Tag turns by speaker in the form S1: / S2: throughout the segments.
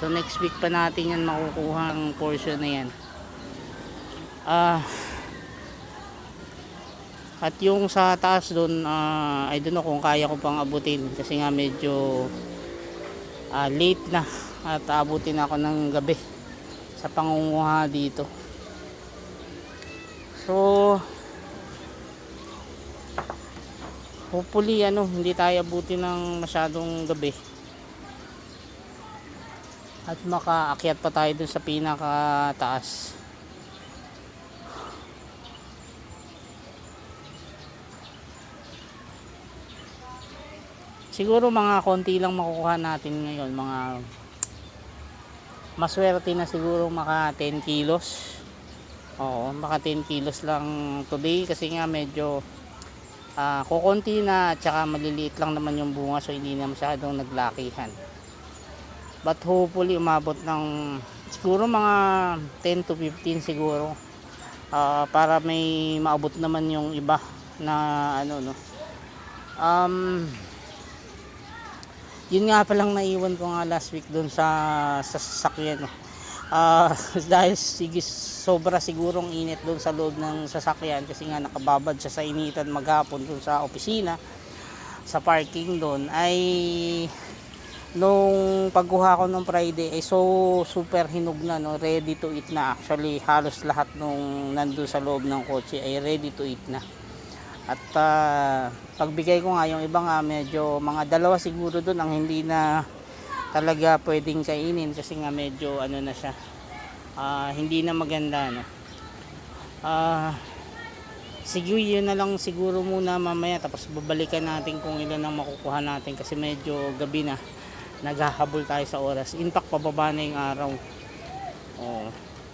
S1: So next week pa natin yan makukuha ang portion na yan. At yung sa taas doon, I don't know kung kaya ko pang abutin kasi nga medyo late na at abutin ako ng gabi sa pangunguha dito. So hopefully hindi tayo abutin ng masyadong gabi at makaakyat pa tayo dun sa pinakataas. Siguro mga konti lang makukuha natin ngayon, mga maswerte na siguro maka 10 kilos. Oo, maka 10 kilos lang today kasi nga medyo kukunti na at saka maliliit lang naman yung bunga, so hindi na masyadong naglakihan. But hopefully umabot ng siguro mga 10 to 15 siguro, para may maabot naman yung iba na yun nga palang naiwan ko nga last week doon sa sasakyan, dahil sobra sigurong init doon sa loob ng sasakyan kasi nga nakababad siya sa initan maghapon doon sa opisina, sa parking doon. Ay nung pagkuha ko nung Friday ay super hinog na, ready to eat na. Actually halos lahat nung nandun sa loob ng kotse ay ready to eat na. At pagbigay ko nga, yung iba nga medyo mga dalawa siguro doon ang hindi na talaga pwedeng kainin kasi nga medyo na siya, hindi na maganda siguro yun na lang siguro muna mamaya, tapos babalikan natin kung ilan ang makukuha natin kasi medyo gabi na, naghahabol tayo sa oras. In fact pababa na yung araw.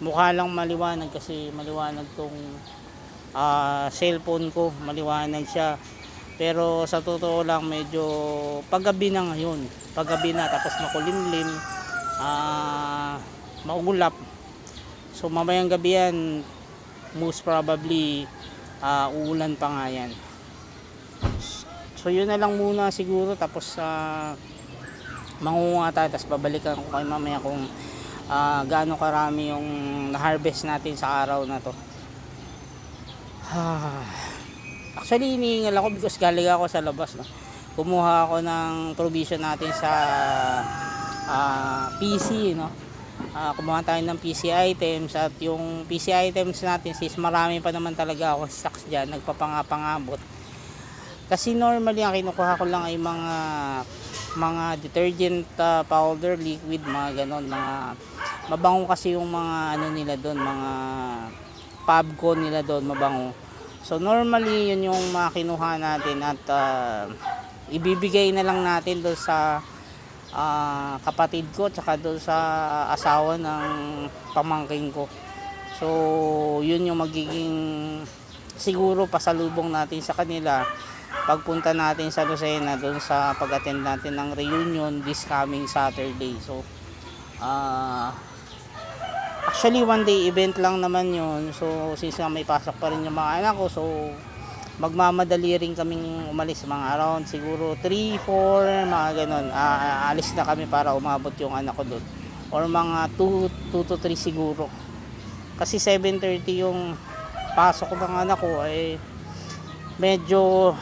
S1: Mukha lang maliwanag kasi maliwanag tong cellphone ko, maliwanag siya, pero sa totoo lang medyo paggabi na ngayon, paggabi na tapos makulimlim, maulap. So mamayang gabi yan, most probably uulan pa nga yan. So yun na lang muna siguro, tapos mangunguha tayo, tapos babalikan ko kayo mamaya kung gaano karami yung na-harvest natin sa araw na to. Actually iniingal ako because galing ako sa labas, kumuha ako ng provision natin sa PC, kumuha tayo ng PC items, at yung PC items natin sis marami pa naman talaga ako stocks dyan, nagpapangabot kasi normally ang kinukuha ko lang ay mga detergent powder, liquid, mga ganon, mga mabango kasi yung mga nila doon, mga pubco nila doon, mabango. So normally yun yung makinuha natin at ibibigay na lang natin doon sa kapatid ko tsaka doon sa asawa ng pamangkin ko. So yun yung magiging siguro pasalubong natin sa kanila pagpunta natin sa Lucena doon sa pag-attend natin ng reunion this coming Saturday. So actually one day event lang naman yun, so since may pasok pa rin yung mga anak ko, so magmamadali rin kaming umalis, mga around siguro 3, 4, mga ganon. Alis na kami para umabot yung anak ko doon, or mga 2 to 3 siguro, kasi 7:30 yung pasok ko ng anak ko, ay medyo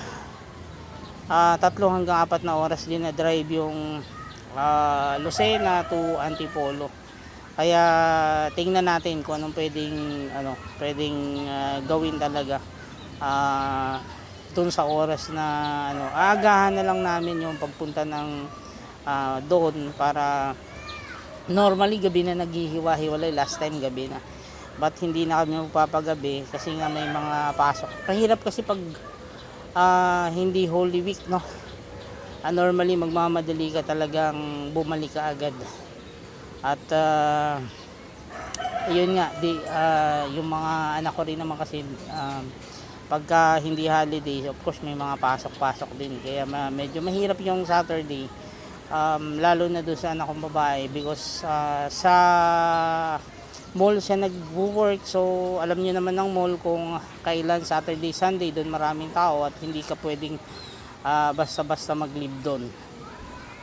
S1: 3 hanggang 4 na oras din na drive yung Lucena to Antipolo. Kaya tingnan natin kung anong pwedeng gawin talaga dun sa oras na aagahan na lang namin yung pagpunta ng doon, para normally gabi na naghihiwa-hiwalay, last time gabi na, but hindi na kami magpapagabi kasi nga may mga pasok. Mahirap kasi pag hindi Holy Week, normally magmamadali ka talagang bumalik ka agad. At yun nga, yung mga anak ko rin naman kasi pagka hindi holiday, of course may mga pasok-pasok din, kaya medyo mahirap yung Saturday, lalo na doon sa anak kong babae, because sa mall siya nag-work. So alam niyo naman ng mall kung kailan Saturday, Sunday, doon maraming tao at hindi ka pwedeng basta-basta mag-leave doon.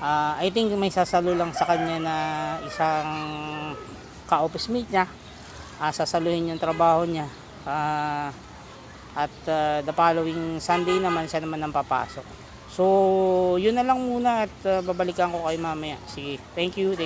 S1: I think may sasalo lang sa kanya na isang ka-office mate niya, sasaluhin yung trabaho niya, at the following Sunday naman siya naman ang papasok. So yun na lang muna at babalikan ko kayo mamaya. Sige, thank you.